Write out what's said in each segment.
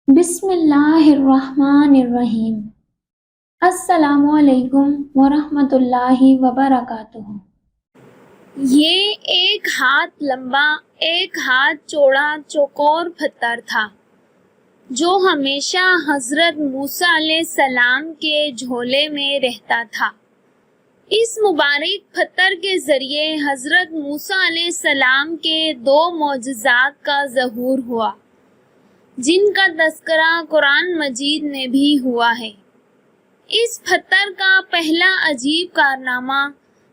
بسم اللہ الرحمن الرحیم۔ السلام علیکم ورحمۃ اللہ وبرکاتہ۔ یہ ایک ہاتھ لمبا ایک ہاتھ چوڑا چوکور پتھر تھا جو ہمیشہ حضرت موسیٰ علیہ السلام کے جھولے میں رہتا تھا۔ اس مبارک پتھر کے ذریعے حضرت موسیٰ علیہ السلام کے دو معجزات کا ظہور ہوا جن کا تذکرہ قرآن مجید میں بھی ہوا ہے۔ اس پتھر کا پہلا عجیب کارنامہ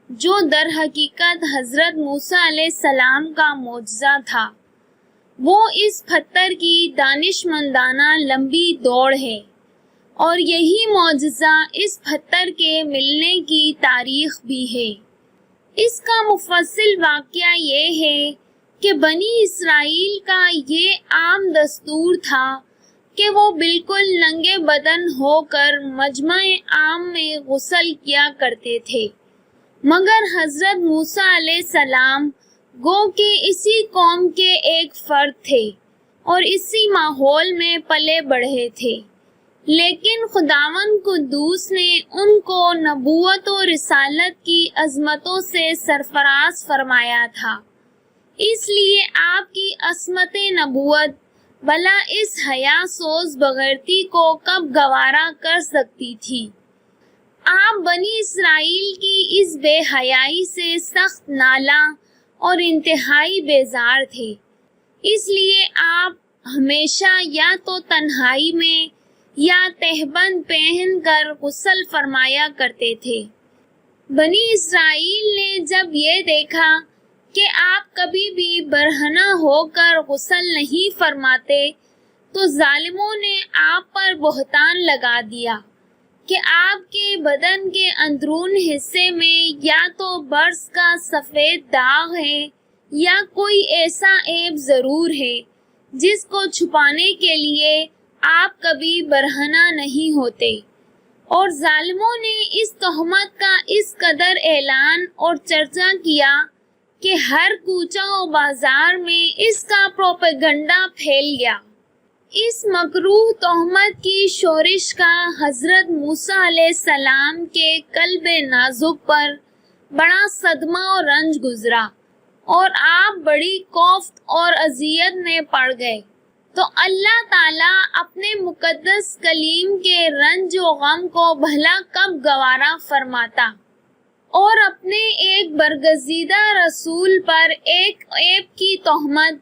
جو در حقیقت حضرت موسیٰ علیہ السلام کا معجزہ تھا وہ اس پتھر کی دانشمندانہ لمبی دوڑ ہے، اور یہی معجزہ اس پتھر کے ملنے کی تاریخ بھی ہے۔ اس کا مفصل واقعہ یہ ہے کہ بنی اسرائیل کا یہ عام دستور تھا کہ وہ بالکل ننگے بدن ہو کر مجمع عام میں غسل کیا کرتے تھے، مگر حضرت موسیٰ علیہ السلام گو کہ اسی قوم کے ایک فرد تھے اور اسی ماحول میں پلے بڑھے تھے، لیکن خداوند قدوس نے ان کو نبوت و رسالت کی عظمتوں سے سرفراز فرمایا تھا۔ اس لیے آپ کی عصمت نبوت بھلا اس حیا سوز بغیرتی کو کب گوارا کر سکتی تھی؟ آپ بنی اسرائیل کی اس بے حیائی سے سخت نالاں اور انتہائی بیزار تھے، اس لیے آپ ہمیشہ یا تو تنہائی میں یا تہبند پہن کر غسل فرمایا کرتے تھے۔ بنی اسرائیل نے جب یہ دیکھا کہ آپ کبھی بھی برہنہ ہو کر غسل نہیں فرماتے تو ظالموں نے آپ پر بہتان لگا دیا کہ آپ کے بدن کے اندرون حصے میں یا تو برس کا سفید داغ ہے یا کوئی ایسا عیب ضرور ہے جس کو چھپانے کے لیے آپ کبھی برہنہ نہیں ہوتے، اور ظالموں نے اس تہمت کا اس قدر اعلان اور چرچا کیا کہ ہر کوچہ و بازار میں اس کا پروپیگنڈا پھیل گیا۔ اس مکروہ تہمت کی شورش کا حضرت موسیٰ علیہ السلام کے قلب نازک پر بڑا صدمہ و رنج گزرا، اور آپ بڑی کوفت اور اذیت میں پڑ گئے۔ تو اللہ تعالیٰ اپنے مقدس کلیم کے رنج و غم کو بھلا کب گوارا فرماتا، اور اپنے ایک برگزیدہ رسول پر ایک عیب کی تہمت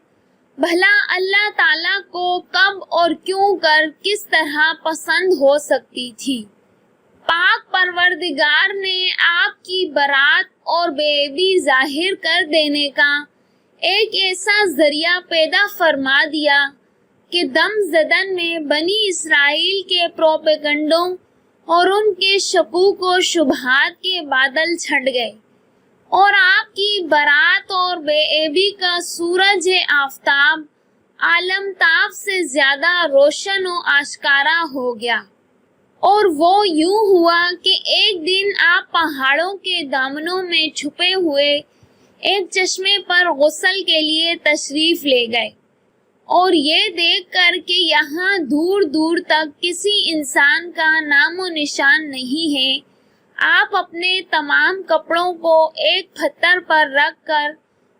بھلا اللہ تعالیٰ کو کب اور کیوں کر کس طرح پسند ہو سکتی تھی؟ پاک پروردگار نے آپ کی برات اور بے عیبی ظاہر کر دینے کا ایک ایسا ذریعہ پیدا فرما دیا کہ دم زدن میں بنی اسرائیل کے پروپیگنڈوں اور ان کے شکوک و شبہات کے بادل چھٹ گئے، اور آپ کی برات اور بے عیبی کا سورج آفتاب عالم تاب سے زیادہ روشن و آشکارا ہو گیا۔ اور وہ یوں ہوا کہ ایک دن آپ پہاڑوں کے دامنوں میں چھپے ہوئے ایک چشمے پر غسل کے لیے تشریف لے گئے، اور یہ دیکھ کر کہ یہاں دور دور تک کسی انسان کا نام و نشان نہیں ہے، آپ اپنے تمام کپڑوں کو ایک پتھر پر رکھ کر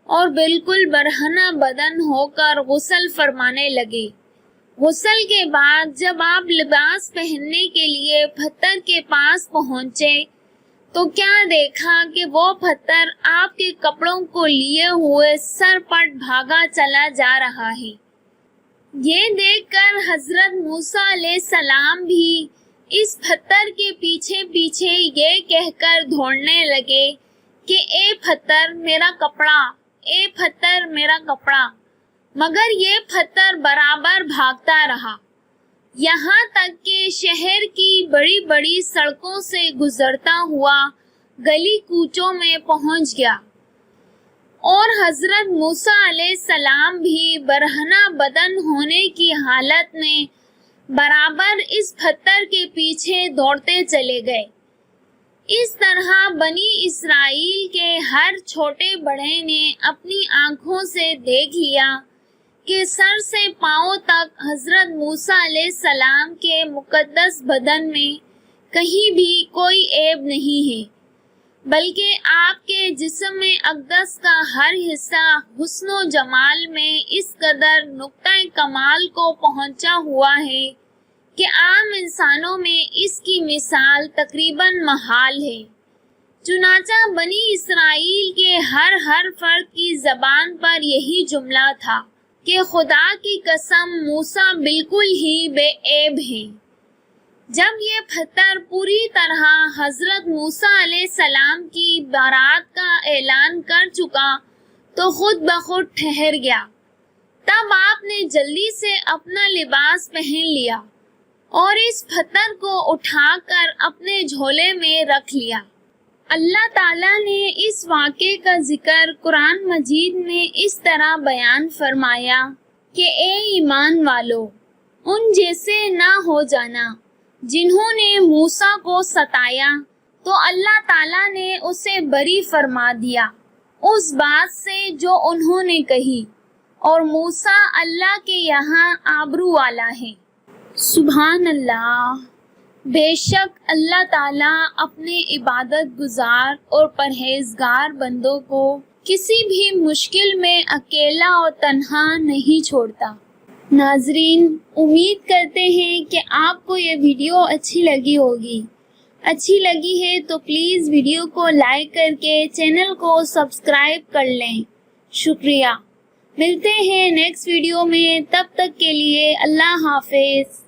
اور بالکل برہنہ بدن ہو کر غسل فرمانے لگے۔ غسل کے بعد جب آپ لباس پہننے کے لیے پتھر کے پاس پہنچے تو کیا دیکھا کہ وہ پتھر آپ کے کپڑوں کو لیے ہوئے سر پٹ بھاگا چلا جا رہا ہے۔ یہ دیکھ کر حضرت موسیٰ علیہ السلام بھی اس پتھر کے پیچھے پیچھے یہ کہہ کر دوڑنے لگے کہ اے پتھر میرا کپڑا، اے پتھر میرا کپڑا، مگر یہ پتھر برابر بھاگتا رہا، یہاں تک کہ شہر کی بڑی بڑی سڑکوں سے گزرتا ہوا گلی کوچوں میں پہنچ گیا، اور حضرت موسیٰ علیہ السلام بھی برہنہ بدن ہونے کی حالت میں برابر اس پتھر کے پیچھے دوڑتے چلے گئے۔ اس طرح بنی اسرائیل کے ہر چھوٹے بڑے نے اپنی آنکھوں سے دیکھ لیا کہ سر سے پاؤں تک حضرت موسیٰ علیہ السلام کے مقدس بدن میں کہیں بھی کوئی عیب نہیں ہے، بلکہ آپ کے جسم اقدس کا ہر حصہ حسن و جمال میں اس قدر نقطۂ کمال کو پہنچا ہوا ہے کہ عام انسانوں میں اس کی مثال تقریباً محال ہے۔ چنانچہ بنی اسرائیل کے ہر فرد کی زبان پر یہی جملہ تھا کہ خدا کی قسم موسیٰ بالکل ہی بے عیب ہیں۔ جب یہ پتھر پوری طرح حضرت موسیٰ علیہ السلام کی برات کا اعلان کر چکا تو خود بخود ٹھہر گیا۔ تب آپ نے جلدی سے اپنا لباس پہن لیا اور اس پتھر کو اٹھا کر اپنے جھولے میں رکھ لیا۔ اللہ تعالیٰ نے اس واقعے کا ذکر قرآن مجید میں اس طرح بیان فرمایا کہ اے ایمان والو، ان جیسے نہ ہو جانا جنہوں نے موسیٰ کو ستایا تو اللہ تعالیٰ نے اسے بری فرما دیا اس بات سے جو انہوں نے کہی، اور موسیٰ اللہ کے یہاں آبرو والا ہے۔ سبحان اللہ۔ بے شک اللہ تعالیٰ اپنے عبادت گزار اور پرہیزگار بندوں کو کسی بھی مشکل میں اکیلا اور تنہا نہیں چھوڑتا۔ ناظرین، امید کرتے ہیں کہ آپ کو یہ ویڈیو اچھی لگی ہوگی۔ اچھی لگی ہے تو پلیز ویڈیو کو لائک کر کے چینل کو سبسکرائب کر لیں۔ شکریہ۔ ملتے ہیں نیکسٹ ویڈیو میں، تب تک کے لیے اللہ حافظ۔